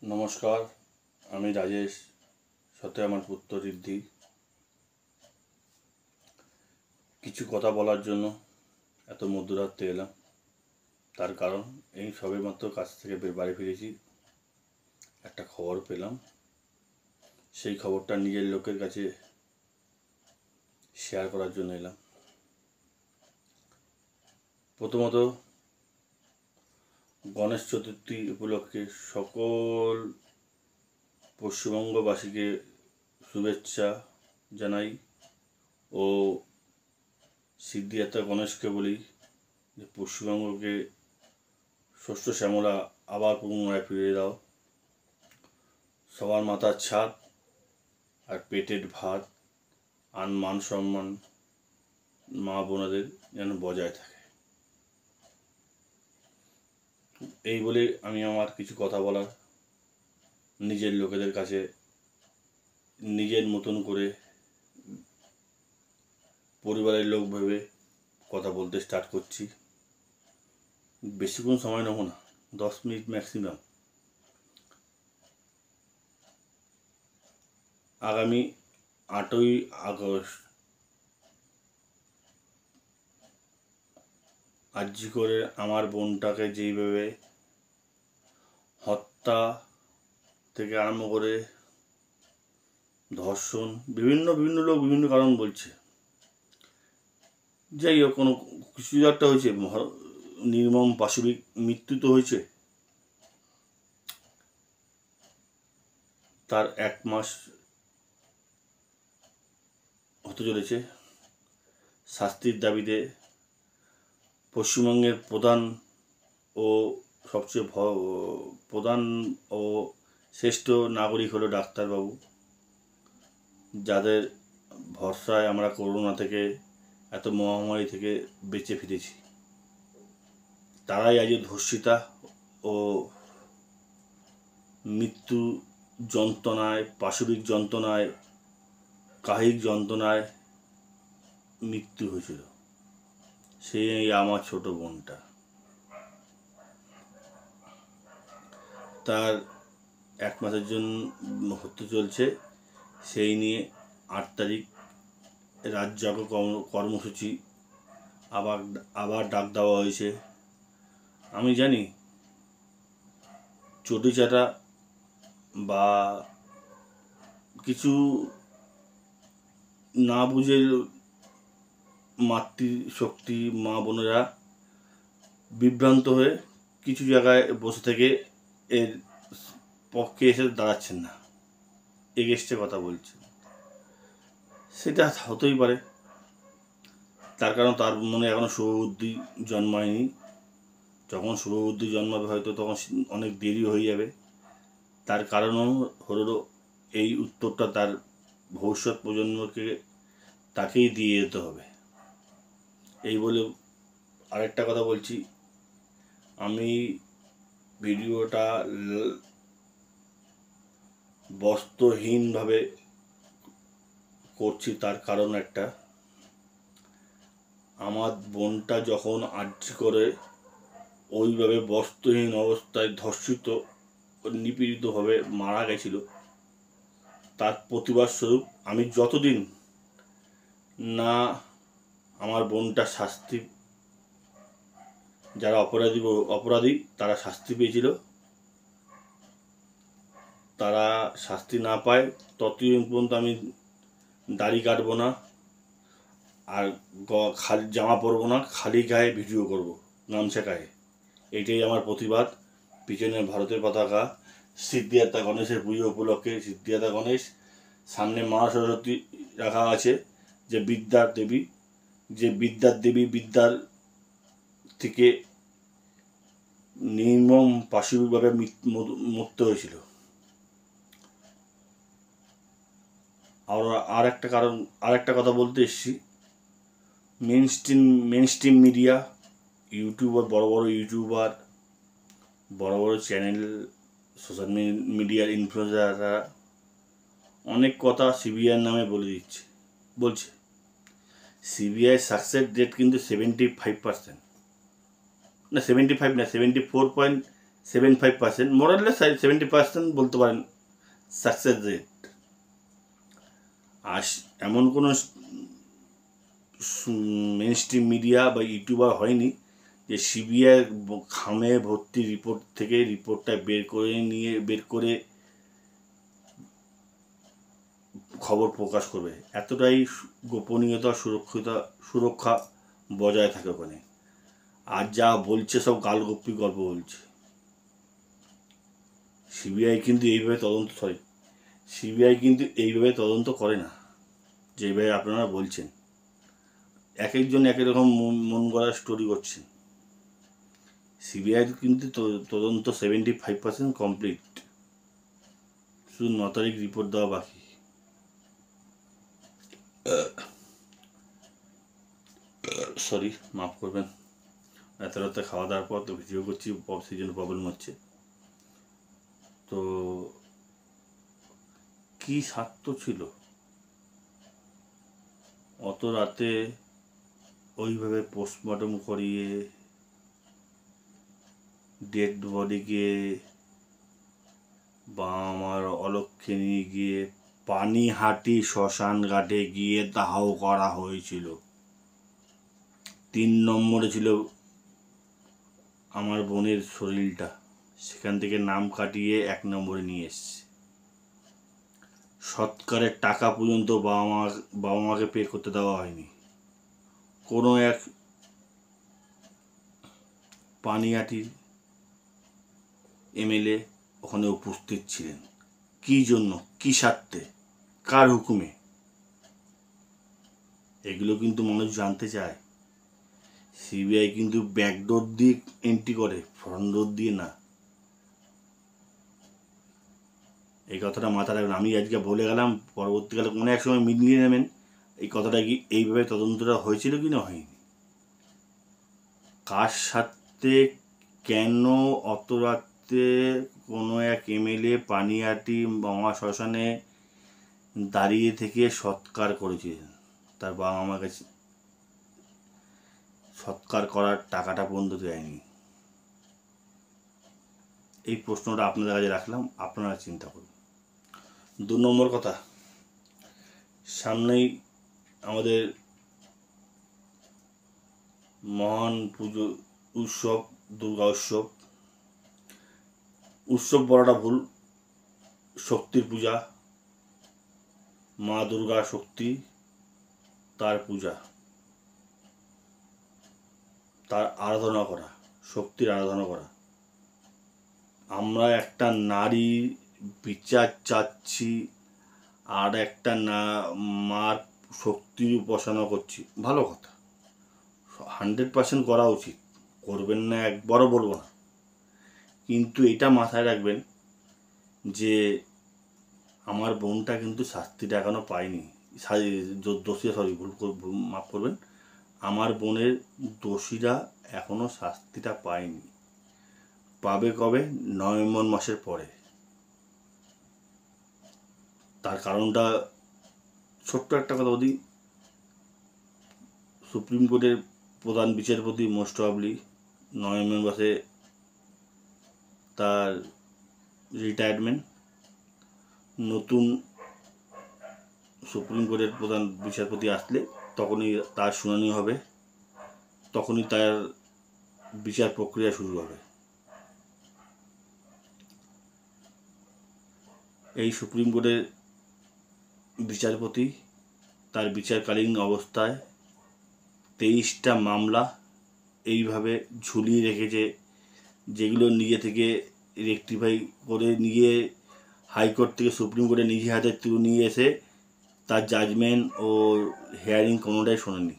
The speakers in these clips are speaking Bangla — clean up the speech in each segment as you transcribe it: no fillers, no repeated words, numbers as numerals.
নমস্কার, আমি রাজেশ। সাথে আমার পুত্র ঋদ্ধি। কিছু কথা বলার জন্য এত মধ্যরাত্রে এলাম। তার কারণ এই সবেমাত্র কাজ থেকে বাড়ি ফিরেছি, একটা খবর পেলাম। সেই খবরটা নিজের লোকের কাছে শেয়ার করার জন্য এলাম। প্রথমত, গণেশ চতুর্থী উপলক্ষে সকল পশ্চিমবঙ্গবাসীকে শুভেচ্ছা জানাই ও সিদ্ধিদাতা গণেশকে বলি যে পশ্চিমবঙ্গকে শস্য শ্যামলা আবার পুনরায় ফিরিয়ে দাও। সবার মাথার ছাদ আর পেটের ভাত আর মান সম্মান মা বোনেদের যেন বজায় থাকে। এই বলে আমি আমার কিছু কথা বলার নিজের লোকেদের কাছে নিজের মতন করে পরিবারের লোক ভেবে কথা বলতে স্টার্ট করছি। বেশিক্ষণ সময় নেব না, 10 মিনিট ম্যাক্সিমাম। আগামী 8ই আগস্ট আরজি করে আমার বোনটাকে যেইভাবে হত্যা থেকে আরম্ভ করে ধর্ষণ, বিভিন্ন লোক বিভিন্ন কারণ বলছে। যাই হোক, কোনো কিছু একটা হয়েছে, নির্মম পাশবিক মৃত্যু তো হয়েছে। তার 1 মাস হতে চলেছে। শাস্তির দাবিতে পশ্চিমবঙ্গের প্রধান ও সবচেয়ে প্রধান ও শ্রেষ্ঠ নাগরিক হলো ডাক্তারবাবু, যাদের ভরসায় আমরা করোনা থেকে, এত মহামারী থেকে বেঁচে ফিরেছি। তারাই আজ ধর্ষিতা ও মৃত্যু যন্ত্রণায়, পাশবিক যন্ত্রণায়, কায়িক যন্ত্রণায় মৃত্যু হয়েছিল। সেই আমার ছোট বোনটা। তার 1 মাসের জন্য হতে চলছে। সেই নিয়ে 8 তারিখ রাজ্যজাগ কর্মসূচি আবার ডাক দেওয়া হয়েছে। আমি জানি চটিচাটা বা কিছু না বুঝে মাতৃশক্তি মা বোনেরা বিভ্রান্ত হয়ে কিছু জায়গায় বসে থেকে এর পক্ষে এসে দাঁড়াচ্ছেন না, এগেস্টে কথা বলছেন। সেটা হতেই পারে, তার কারণ তার মনে এখনো শুভবুদ্ধি জন্মায়নি। যখন শুভবুদ্ধি জন্মাবে হয়তো তখন অনেক দেরি হয়ে যাবে। তার কারণও হলো এই উত্তরটা তার ভবিষ্যৎ প্রজন্মকে তাকেই দিয়ে যেতে হবে। এই বলে আরেকটা কথা বলছি, আমি ভিডিওটা বস্ত্রহীনভাবে করছি। তার কারণ একটা, আমার বোনটা যখন আরজি করে ওইভাবে বস্ত্রহীন অবস্থায় ধর্ষিত নিপীড়িতভাবে মারা গেছিল, তার প্রতিবাদ স্বরূপ আমি যতদিন না আমার বোনটা শাস্তি, যারা অপরাধী তারা শাস্তি পেয়েছিল, তারা শাস্তি না পায় ততদিন পর্যন্ত আমি দাড়ি কাটবো না, আর খালি জামা পরবো না, খালি গায়ে ভিডিও করব, গামছা গায়ে। এটাই আমার প্রতিবাদ। পিছনে ভারতের পতাকা, সিদ্ধিদাতা গণেশের পুজো উপলক্ষে সিদ্ধিদাতা গণেশ, সামনে মা সরস্বতী রাখা আছে, যে বিদ্যার দেবী, বিদ্যার থেকে নির্মম পাশবিকভাবে মরতে হয়েছিল। আর একটা কথা বলতে এসেছি, মেনস্ট্রিম মিডিয়া, ইউটিউবার, বড় ইউটিউবার, বড় চ্যানেল, সোশ্যাল মিডিয়ার ইনফ্লুয়েন্সাররা অনেক কথা সিবিআইয়ের নামে বলছে। সিবিআই সাকসেস রেট কিন্তু 75%, না 75 না, 74.7 75%, মোরালে 70% বলতে পারেন সাকসেস রেট। আর এমন কোনো মেন স্ট্রিম মিডিয়া বা ইউটিউবার হয়নি যে সিবিআই খামে ভর্তি রিপোর্ট থেকে রিপোর্টটা বের করে খবর প্রকাশ করবে। এতটাই গোপনীয়তা সুরক্ষা বজায় থাকে ওখানে। আর যা বলছে সব গালগপ্পি গল্প বলছে। সিবিআই কিন্তু এইভাবে তদন্ত করে না যেভাবে আপনারা বলছেন। এক একজন এক রকম মন গড়া স্টোরি করছেন। সিবিআই কিন্তু তদন্ত 75% কমপ্লিট, শুধু 9 তারিখ রিপোর্ট দেওয়া বাকি। সরি, মাফ করবেন, এত রাতে খাওয়া দাওয়ার পর তো ভিডিও করছি, সিজন প্রবলেম হচ্ছে। তো কি স্বার্থ ছিল অত রাতে ওইভাবে পোস্টমর্টম করিয়ে ডেড বডিকে বা আমার অলক্ষ্যে নিয়ে গিয়ে পানিহাটি শ্মশান ঘাটে গিয়ে দাহ করা হয়েছিল। 3 নম্বরে ছিল আমার বোনের শরীরটা, সেখান থেকে নাম কাটিয়ে 1 নম্বরে নিয়ে এসছে। সৎকারের টাকা পর্যন্ত বাবা মাকে পে করতে দেওয়া হয়নি। কোনো এক পানিহাটির এমএলএ ওখানে উপস্থিত ছিলেন। কি জন্য, কি স্বার্থে, কার হুকুমে? এগুলো কিন্তু মানুষ জানতে চায়। সিবিআই কিন্তু ব্যাকডোর দিয়ে এন্ট্রি করে, ফ্রন্ট ডোর দিয়ে না। এই কথাটা মাথায় রাখবেন। আমি আজকে বলে গেলাম, পরবর্তীকালে কোনো এক সময় মিলিয়ে নেবেন এই কথাটা কি এইভাবে তদন্তটা হয়েছিল কি না হয়নি। কার সাথে কেন অত রাতে কোনো এক এমএলএ পানিহাটি মামা শ্মশানে দাঁড়িয়ে থেকে সৎকার করেছিলেন, তার বাবা মাকে সৎকার করার টাকাটা পর্যন্ত দেয়নি। এই প্রশ্নটা আপনাদের কাছে রাখলাম, আপনারা চিন্তা করুন। 2 নম্বর কথা, সামনেই আমাদের মহান পুজো উৎসব, দুর্গা উৎসব বলাটা ভুল, শক্তির পূজা, মা দুর্গা শক্তি, তার পূজা, তার আরাধনা করা, শক্তির আরাধনা করা। আমরা একটা নারী বিচার চাচ্ছি আর একটা মার শক্তির উপাসনা করছি, ভালো কথা, 100% করা উচিত, করবেন না একবারও বলবো না। কিন্তু এটা মাথায় রাখবেন যে আমার বোনটা কিন্তু শাস্তিটা এখনো পায়নি। মাফ করবেন, আমার বোনের দোষীরা এখনো শাস্তিটা পায়নি। পাবে কবে? নভেম্বর মাসের পরে। তার কারণটা ছোট্ট একটা কথা বলি, সুপ্রিম কোর্টের প্রধান বিচারপতি মোস্ট প্রবাবলি নভেম্বর মাসে তার রিটায়ারমেন্ট। নতুন সুপ্রিম কোর্টের প্রধান বিচারপতি আসলে তখনই তার শুনানি হবে, তখনই তার বিচার প্রক্রিয়া শুরু হবে। এই সুপ্রিম কোর্টের বিচারপতি তার বিচারকালীন অবস্থায় 23টা মামলা এইভাবে ঝুলিয়ে রেখেছে, যেগুলো নিজে থেকে রেকটিফাই করে নিয়ে হাইকোর্ট থেকে সুপ্রিম কোর্টে নিজে হাতে তুলে নিয়ে এসে তার জাজমেন্ট ও হিয়ারিং কোনোটাই শোনেনি।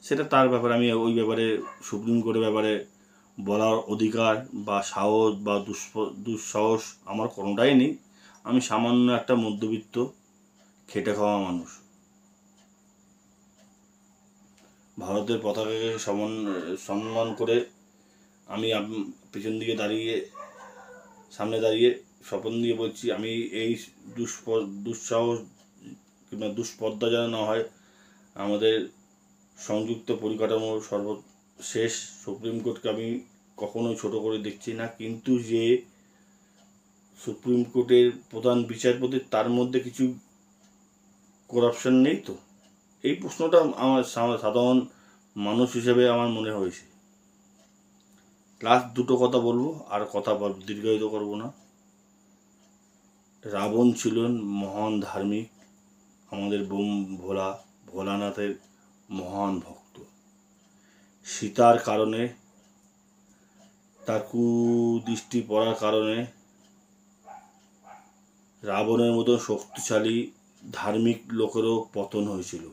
সেটা তার ব্যাপারে, আমি ওই ব্যাপারে সুপ্রিম কোর্টের ব্যাপারে বলার অধিকার বা সাহস বা দুঃসাহস আমার কোনোটাই নেই। আমি সামান্য একটা মধ্যবিত্ত খেটে খাওয়া মানুষ। ভারতের পতাকাকে সম্মান করে আমি পিছন দিকে দাঁড়িয়ে, সামনে দাঁড়িয়ে স্বপন দিয়ে বলছি, আমি এই দুঃসাহস কিংবা দুষ্পর্দা যেন না হয় আমাদের সংযুক্ত পরিকাঠামোর শেষ। সুপ্রিম কোর্টকে আমি কখনোই ছোট করে দেখছি না, কিন্তু যে সুপ্রিম কোর্টের প্রধান বিচারপতি তার মধ্যে কিছু করাপশন নেই তো? এই প্রশ্নটা আমার সাধারণ মানুষ হিসেবে আমার মনে হয়েছে। লাস্ট দুটো কথা বলবো, আর কথা দীর্ঘায়িত করব না। রাবণ ছিলেন মহান ধার্মিক, আমাদের ভোলানাথের মহান ভক্ত। সীতার কারণে, তার কুদৃষ্টি পড়ার কারণে রাবণের মতো শক্তিশালী ধার্মিক লোকেরও পতন হয়েছিল।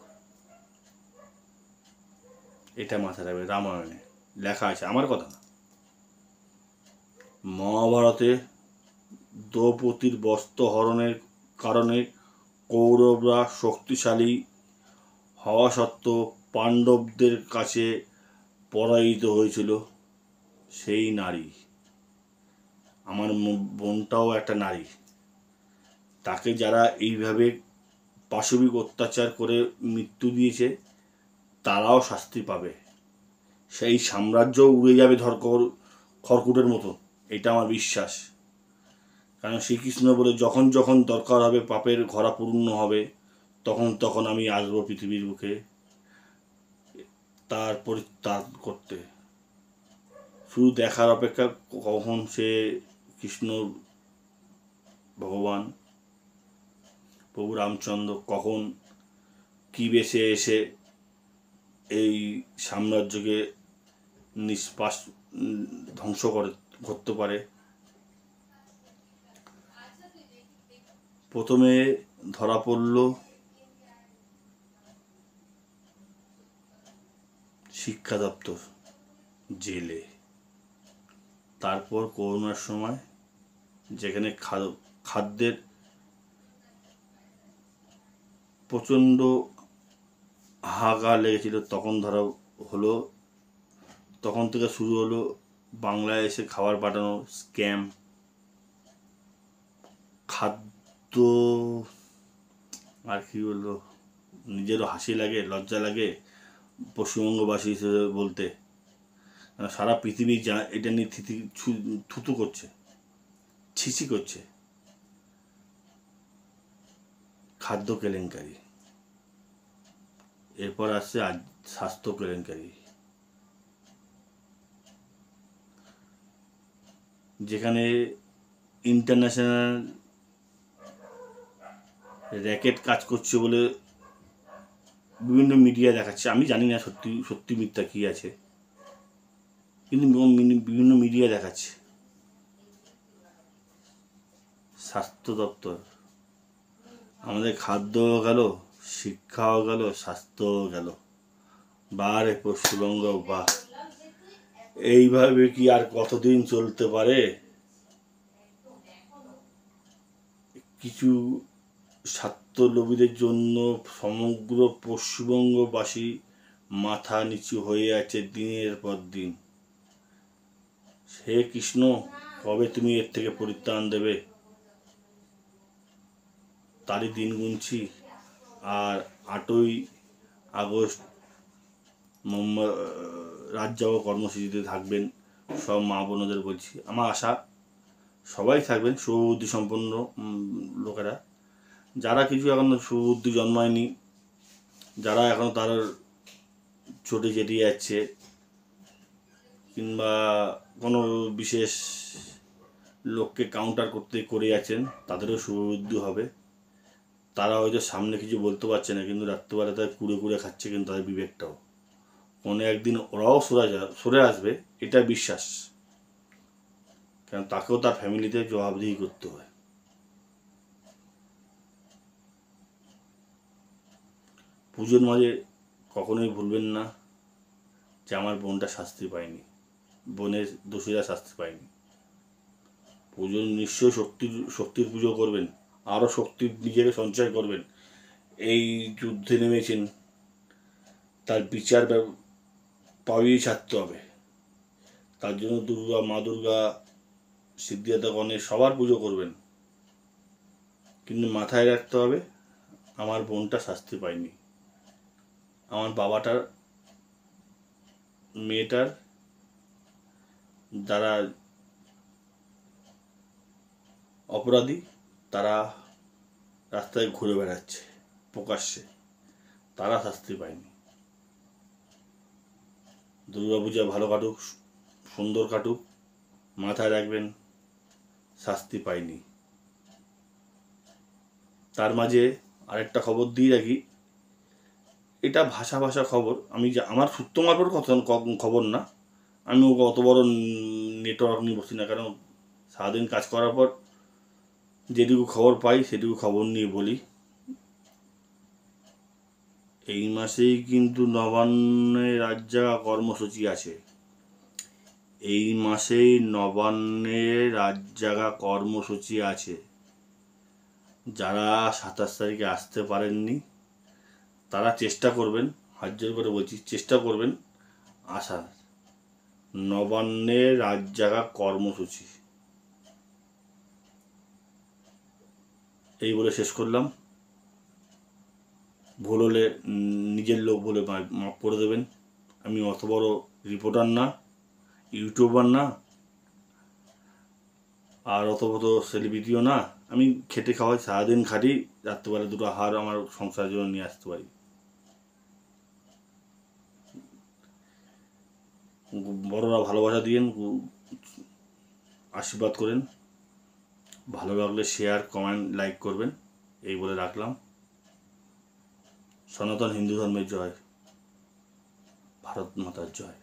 এটা মাথায় রাখবে, রামায়ণে লেখা আছে, আমার কথা না। মহাভারতে দ্রৌপদীর বস্ত্র হরণের কারণে কৌরবরা শক্তিশালী হওয়া সত্ত্বেও পাণ্ডবদের কাছে পরাজিত হয়েছিল সেই নারী। আমার বোনটাও একটা নারী, তাকে যারা এইভাবে পাশবিক অত্যাচার করে মৃত্যু দিয়েছে তারাও শাস্তি পাবে। সেই সাম্রাজ্য উড়ে যাবে খড়কুটের মতো, এটা আমার বিশ্বাস। কারণ শ্রীকৃষ্ণ বলে যখন যখন দরকার হবে, পাপের ঘরা পূর্ণ হবে, তখন তখন আমি আসবো পৃথিবীর বুকে তার পরিত্যাগ করতে। শুধু দেখার অপেক্ষা কখন সে কৃষ্ণ ভগবান প্রভু রামচন্দ্র কখন কি বেশে এসে এই সাম্রাজ্যকে ধ্বংস করতে পারে। প্রথমে ধরা পড়ল শিক্ষা দপ্তর, জেলে। তারপর করোনার সময় যেখানে খাদ্যের প্রচণ্ড হাহাকার লেগেছিল, তখন ধরা হলো। তখন থেকে শুরু হলো বাংলাদেশে খাবার পাঠানো স্ক্যাম। খাদ্য আর কি বলবো, নিজেরও হাসি লাগে, লজ্জা লাগে পশ্চিমবঙ্গবাসী হিসেবে বলতে। সারা পৃথিবী যা এটা নিয়ে থুতু করছে, ছিছি করছে। খাদ্য কেলেঙ্কারি, এরপর আসছে স্বাস্থ্য কেলেঙ্কারি, যেখানে ইন্টারন্যাশনাল র্যাকেট কাজ করছে বলে বিভিন্ন মিডিয়া দেখাচ্ছে। আমি জানি না সত্যি মিথ্যা কী আছে, কিন্তু বিভিন্ন মিডিয়া দেখাচ্ছে। স্বাস্থ্য দপ্তর, আমাদের খাদ্যও গেল, শিক্ষাও গেল, স্বাস্থ্যও গেল। বারে পশ্চিমবঙ্গ বা এইভাবে কি আর কতদিন চলতে পারে? কিছু স্বার্থলোভীদের জন্য সমগ্র পশ্চিমবঙ্গবাসী মাথা নিচু হয়ে আছে দিনের পর দিন। হে কৃষ্ণ, কবে তুমি এর থেকে পরিত্রাণ দেবে? তারই দিন গুনছি। আর 8ই আগস্ট রাত জাগো কর্মসূচিতে থাকবেন সব মা বোনদের বলছি। আমার আশা সবাই থাকবেন, শুভবুদ্ধি সম্পন্ন লোকেরা। যারা কিছু এখনো শুভবুদ্ধি জন্মায়নি, যারা এখনো তার চটে চেটে যাচ্ছে, কিংবা কোনো বিশেষ লোককে কাউন্টার করে যাচ্ছেন, তাদেরও শুভবুদ্ধি হবে। তারা হয়তো সামনে কিছু বলতে পারছে না, কিন্তু রাত্রিবেলা তারা কুড়ে খাচ্ছে, কিন্তু তাদের বিবেকটাও কোনো একদিন ওরাও সরে আসবে, এটা বিশ্বাস। কারণ তাকেও তার ফ্যামিলিতে জবাবদিহি করতে হয়। পুজোর মাঝে কখনোই ভুলবেন না যে আমার বোনটা শাস্তি পায়নি, বোনের দোষীরা শাস্তি পায়নি। পুজো নিশ্চয়ই শক্তির পুজো করবেন, আরও শক্তি নিজেকে সঞ্চয় করবেন। এই যুদ্ধে নেমেছেন, তার বিচার পাবিয়ে ছাড়তে হবে। তার জন্য মা দুর্গা, সিদ্ধিদাতা গণেশ সবার পুজো করবেন, কিন্তু মাথায় রাখতে হবে আমার বোনটা শাস্তি পায়নি, আমার বাবাটার মেয়েটার যারা অপরাধী তারা রাস্তায় ঘুরে বেড়াচ্ছে প্রকাশ্যে, তারা শাস্তি পায়নি। দুর্গাপূজা ভালো কাটুক, সুন্দর কাটুক, মাথায় রাখবেন শাস্তি পায়নি। তার মাঝে আরেকটা খবর দিয়ে রাখি, এটা ভাষা ভাষা খবর, আমি যে আমার সূত্র মারফত কথা খবর না, আমি অত বড় নেটওয়ার্ক নিয়ে বসি না, কারণ সারাদিন কাজ করার পর যেটুকু খবর পাই সেটুকু খবর নিয়ে বলি। এই মাসেই কিন্তু নবান্নের রাত জাগা কর্মসূচি আছে। এই মাসেই নবান্নের রাত জাগা কর্মসূচি আছে। যারা 27 তারিখে আসতে পারেননি তারা চেষ্টা করবেন, হাত জোর করে বলছি, চেষ্টা করবেন আসার। নবান্নের রাত জাগা কর্মসূচি। এই বলে শেষ করলাম। ভুল হলে নিজের লোক বলে মাফ করে দেবেন। আমি অত বড় রিপোর্টার না, ইউটিউবার না, আর অত বড় সেলিব্রিটিও না। আমি খেটে খাওয়াই, সারাদিন খাটি, রাত্রেবেলা দুটো আহার আমার সংসারের জন্য নিয়ে আসতে পারি। বড়রা ভালোবাসা দিয়েন, আশীর্বাদ করেন। ভালো লাগলে শেয়ার, কমেন্ট, লাইক করবেন। এই বলে রাখলাম। সনাতন হিন্দু ধর্মের জয়, ভারত মাতার জয়।